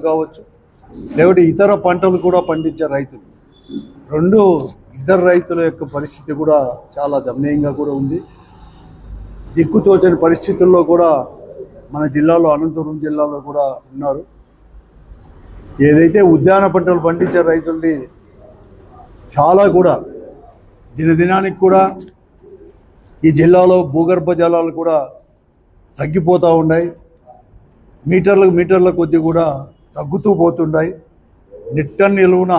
కావచ్చు, లేకపోతే ఇతర పంటలు కూడా పండించే రైతులు ఇద్దరు రైతుల యొక్క పరిస్థితి కూడా చాలా దయనీయంగా కూడా ఉంది. దిక్కుతోచని పరిస్థితుల్లో కూడా మన జిల్లాలో, అనంతపురం జిల్లాలో కూడా ఉన్నారు. ఏదైతే ఉద్యాన పంటలు పండించే రైతుల్ని చాలా కూడా దినదినానికి కూడా ఈ జిల్లాలో భూగర్భ జలాలు కూడా తగ్గిపోతూ ఉన్నాయి. మీటర్ల కొద్దీ కూడా తగ్గుతూ పోతున్నాయి. నిట్ట నిలువున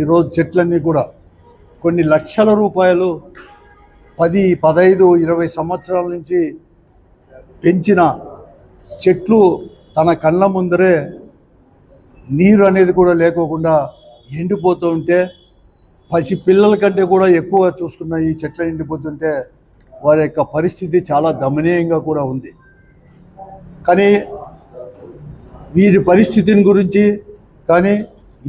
ఈరోజు చెట్లన్నీ కూడా కొన్ని లక్షల రూపాయలు 10, 15, 20 సంవత్సరాల నుంచి పెంచిన చెట్లు తన కళ్ళ ముందరే నీరు అనేది కూడా లేకోకుండా ఎండిపోతూ ఉంటే, పసి పిల్లల కంటే కూడా ఎక్కువ చూసుకున్న ఈ చెట్లు ఎండిపోతుంటే వారి యొక్క పరిస్థితి చాలా దయనీయంగా కూడా ఉంది. కానీ వీరి పరిస్థితిని గురించి కానీ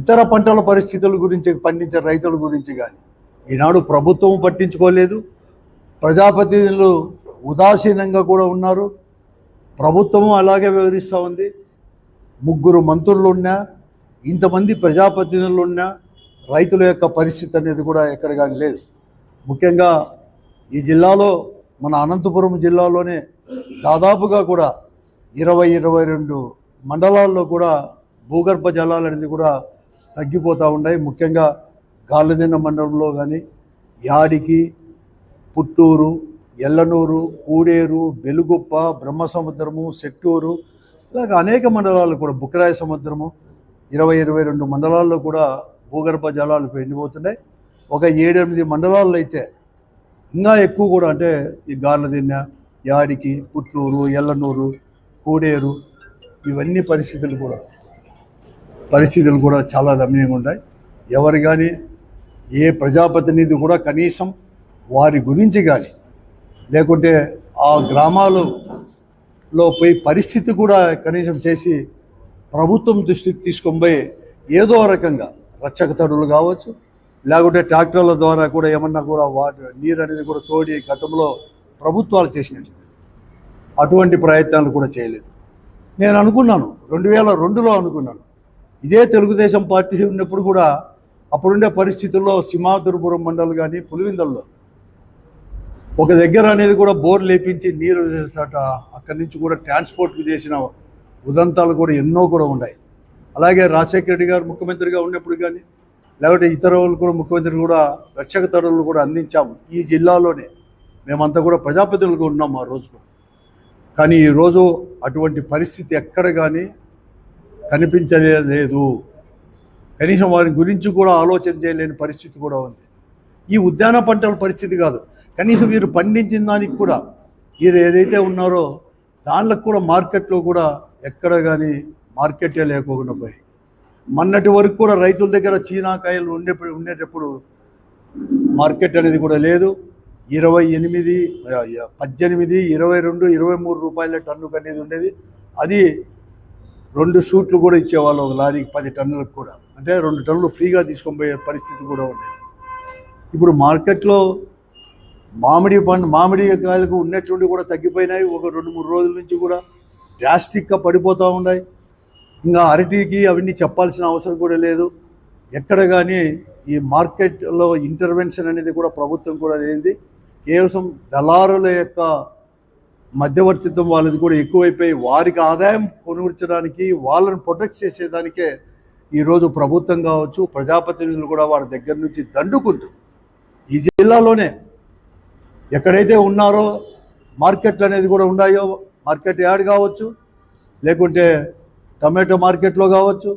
ఇతర పంటల పరిస్థితుల గురించి పండించే రైతుల గురించి కానీ ఈనాడు ప్రభుత్వం పట్టించుకోలేదు. ప్రజాప్రతినిధులు ఉదాసీనంగా కూడా ఉన్నారు. ప్రభుత్వము అలాగే వ్యవహరిస్తూ ఉంది. 3 మంత్రులు ఉన్నా, ఇంతమంది ప్రజాప్రతినిధులు ఉన్నా రైతుల యొక్క పరిస్థితి అనేది కూడా ఎక్కడ కానీ లేదు. ముఖ్యంగా ఈ జిల్లాలో, మన అనంతపురం జిల్లాలోనే దాదాపుగా కూడా 22 మండలాల్లో కూడా భూగర్భ జలాలు అనేది కూడా తగ్గిపోతూ ఉన్నాయి. ముఖ్యంగా గాలిదిన్న మండలంలో కానీ యాడికి, పుట్టూరు, ఎల్లనూరు, కూడేరు, బెలుగుప్ప, బ్రహ్మసముద్రము, సెట్టూరు, ఇలాగ అనేక మండలాలు కూడా, బుక్కరాయ సముద్రము, 22 మండలాల్లో కూడా భూగర్భ జలాలు ఎండిపోతున్నాయి. ఒక 7-8 మండలాల్లో అయితే ఇంకా ఎక్కువ కూడా, అంటే ఈ గార్లదిన్నె, యాడికి, పుట్టూరు, ఎల్లనూరు, కూడేరు, ఇవన్నీ పరిస్థితులు కూడా చాలా దయనీయంగా ఉన్నాయి. ఎవరు కానీ ఏ ప్రజాప్రతినిధి కూడా కనీసం వారి గురించి కానీ, లేకుంటే ఆ గ్రామాలలో పోయి పరిస్థితి కూడా కనీసం చేసి ప్రభుత్వం దృష్టికి తీసుకొని పోయి ఏదో రకంగా రక్షక తడులు కావచ్చు, లేకుంటే ట్రాక్టర్ల ద్వారా కూడా ఏమన్నా కూడా నీరు అనేది కూడా తోడి గతంలో ప్రభుత్వాలు చేసినట్టు అటువంటి ప్రయత్నాలు కూడా చేయలేదు. నేను అనుకున్నాను 2002లో అనుకున్నాను, ఇదే తెలుగుదేశం పార్టీ ఉన్నప్పుడు కూడా అప్పుడుండే పరిస్థితుల్లో సింహాద్రిపురం మండలం కానీ పులివెందుల్లో ఒక దగ్గర అనేది కూడా బోర్ లేపించి నీరు వేసేట, అక్కడి నుంచి కూడా ట్రాన్స్పోర్ట్కి చేసిన ఉదంతాలు కూడా ఎన్నో కూడా ఉన్నాయి. అలాగే రాజశేఖర రెడ్డి గారు ముఖ్యమంత్రిగా ఉన్నప్పుడు కానీ, లేకపోతే ఇతర వాళ్ళు కూడా ముఖ్యమంత్రి కూడా రక్షక తడులు కూడా అందించాము. ఈ జిల్లాలోనే మేమంతా కూడా ప్రజాప్రతినిధులుగా ఉన్నాము ఆ రోజు. కానీ ఈరోజు అటువంటి పరిస్థితి ఎక్కడ కానీ కనిపించలేదు. కనీసం వారి గురించి కూడా ఆలోచన చేయలేని పరిస్థితి కూడా ఉంది. ఈ ఉద్యాన పంటల పరిస్థితి కాదు, కనీసం వీరు పండించిన దానికి కూడా, వీరు ఏదైతే ఉన్నారో దానిలో కూడా మార్కెట్లో కూడా ఎక్కడ కానీ మార్కెటే లేకోకుండా పోయి, మొన్నటి వరకు కూడా రైతుల దగ్గర చీనాకాయలు ఉండేటప్పుడు మార్కెట్ అనేది కూడా లేదు. 28, 18, 22, 23 రూపాయల టన్నుకు అనేది ఉండేది. అది 2 షూట్లు కూడా ఇచ్చేవాళ్ళు ఒక లారీకి 10 టన్నులకు కూడా, అంటే 2 టన్నులు ఫ్రీగా తీసుకొని పోయే పరిస్థితి కూడా ఉండేది. ఇప్పుడు మార్కెట్లో మామిడి కాయలకు ఉన్నట్టుండి కూడా తగ్గిపోయినాయి. ఒక 2-3 రోజుల నుంచి కూడా డ్రాస్టిక్గా పడిపోతూ ఉన్నాయి. ఇంకా అరటికి అవన్నీ చెప్పాల్సిన అవసరం కూడా లేదు. ఎక్కడ కానీ ఈ మార్కెట్లో ఇంటర్వెన్షన్ అనేది కూడా ప్రభుత్వం కూడా లేనిది. కేవలం దళారుల యొక్క మధ్యవర్తిత్వం వాళ్ళది కూడా ఎక్కువైపోయి వారికి ఆదాయం కొనుగోర్చడానికి, వాళ్ళని ప్రొటెక్ట్ చేసేదానికే ఈరోజు ప్రభుత్వం కావచ్చు, ప్రజాప్రతినిధులు కూడా వారి దగ్గర నుంచి దండుకుంటూ ఈ జిల్లాలోనే ఎక్కడైతే ఉన్నారో మార్కెట్లు అనేది కూడా ఉన్నాయో, మార్కెట్ యార్డ్ కావచ్చు, లేకుంటే టమాటో మార్కెట్లో కావచ్చు,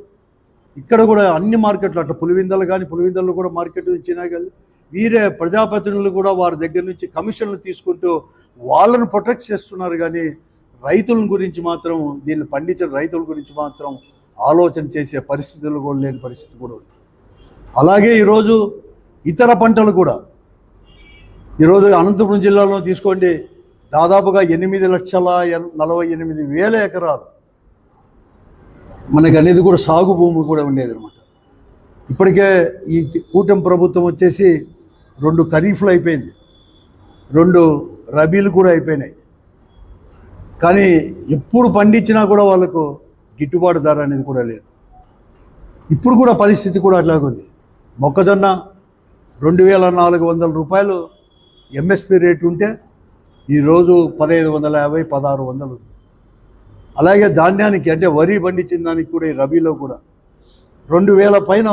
ఇక్కడ కూడా అన్ని మార్కెట్లు, అట్లా పులివెందులు కూడా మార్కెట్ ఇచ్చినా కానీ వీరే ప్రజాప్రతినిధులు కూడా వారి దగ్గర నుంచి కమిషన్లు తీసుకుంటూ వాళ్ళను ప్రొటెక్ట్ చేస్తున్నారు. కానీ రైతుల గురించి మాత్రం, దీన్ని పండించిన రైతుల గురించి మాత్రం ఆలోచన చేసే పరిస్థితులు కూడా లేని పరిస్థితి కూడా ఉంది. అలాగే ఈరోజు ఇతర పంటలు కూడా, ఈరోజు అనంతపురం జిల్లాలో తీసుకోండి, దాదాపుగా 8,48,000 ఎకరాలు మనకి అనేది కూడా సాగు భూమి కూడా ఉండేది అనమాట. ఇప్పటికే ఈ కూటమి ప్రభుత్వం వచ్చేసి 2 ఖరీఫ్లు అయిపోయింది, 2 రబీలు కూడా అయిపోయినాయి. కానీ ఎప్పుడు పండించినా కూడా వాళ్ళకు గిట్టుబాటు ధర అనేది కూడా లేదు. ఇప్పుడు కూడా పరిస్థితి కూడా అట్లాగే ఉంది. మొక్కజొన్న 2400 రూపాయలు ఎంఎస్పి రేటు ఉంటే ఈరోజు 1550, 1600. అలాగే ధాన్యానికి అంటే వరి పండించిన దానికి కూడా ఈ రబీలో కూడా 2000 పైన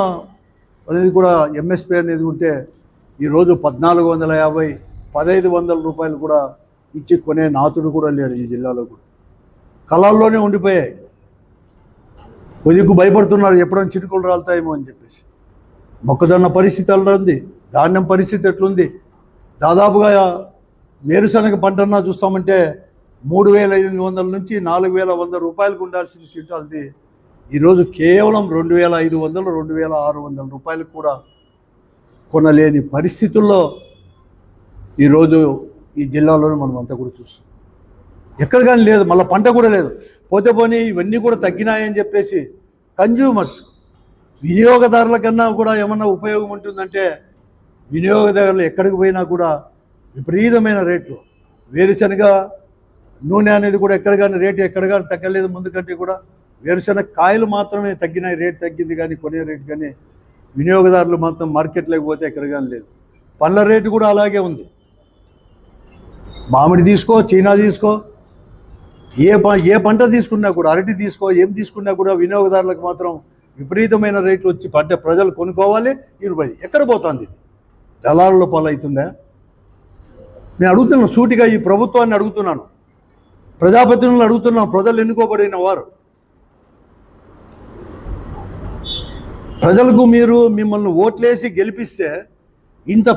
అనేది కూడా ఎంఎస్పి అనేది ఉంటే ఈరోజు 1450, 1500 రూపాయలు కూడా ఇచ్చి కొనే నాతుడు కూడా లేడు ఈ జిల్లాలో కూడా. కళాల్లోనే ఉండిపోయాయి. కొద్దిగా భయపడుతున్నారు ఎప్పుడైనా చిటుకులు రాలుతాయేమో అని చెప్పేసి. మొక్కజొన్న పరిస్థితి అలా ఉంది, ధాన్యం పరిస్థితి ఎట్లుంది. దాదాపుగా వేరుశనగ పంటన్నా చూస్తామంటే 3800 నుంచి 4100 రూపాయలకు ఉండాల్సిన క్వింటాల్ది ఈరోజు కేవలం 2500, 2600 రూపాయలకు కూడా కొనలేని పరిస్థితుల్లో ఈరోజు ఈ జిల్లాలోనే మనం అంతా కూడా చూస్తున్నాం. ఎక్కడ కానీ లేదు, మళ్ళీ పంట కూడా లేదు. పోతే పోనీ ఇవన్నీ కూడా తగ్గినాయని చెప్పేసి కన్జ్యూమర్స్ వినియోగదారుల కన్నా కూడా ఏమన్నా ఉపయోగం ఉంటుందంటే వినియోగదారులు ఎక్కడికి పోయినా కూడా విపరీతమైన రేట్లు. వేరుశనగ నూనె అనేది కూడా ఎక్కడ కానీ రేటు ఎక్కడ కానీ తగ్గలేదు. ముందు కంటే కూడా వేరుశనగ కాయలు మాత్రమే తగ్గినాయి, రేటు తగ్గింది, కానీ కొనే రేటు కానీ వినియోగదారులు మాత్రం మార్కెట్లోకి పోతే ఎక్కడ కానీ లేదు. పండ్ల రేటు కూడా అలాగే ఉంది. మామిడి తీసుకో, చీనా తీసుకో, ఏ పంట తీసుకున్నా కూడా, అరటి తీసుకో, ఏం తీసుకున్నా కూడా వినియోగదారులకు మాత్రం విపరీతమైన రేట్లు వచ్చి పంట ప్రజలు కొనుక్కోవాలి. ఎక్కడ పోతుంది? ఇది దళారుల పాలవుతుందా? నేను అడుగుతున్నాను, సూటిగా ఈ ప్రభుత్వాన్ని అడుగుతున్నాను, ప్రజాప్రతినిధులను అడుగుతున్నాను. ప్రజలు ఎన్నుకోబడిన వారు, ప్రజలకు మీరు మిమ్మల్ని ఓట్లేసి గెలిపిస్తే ఇంత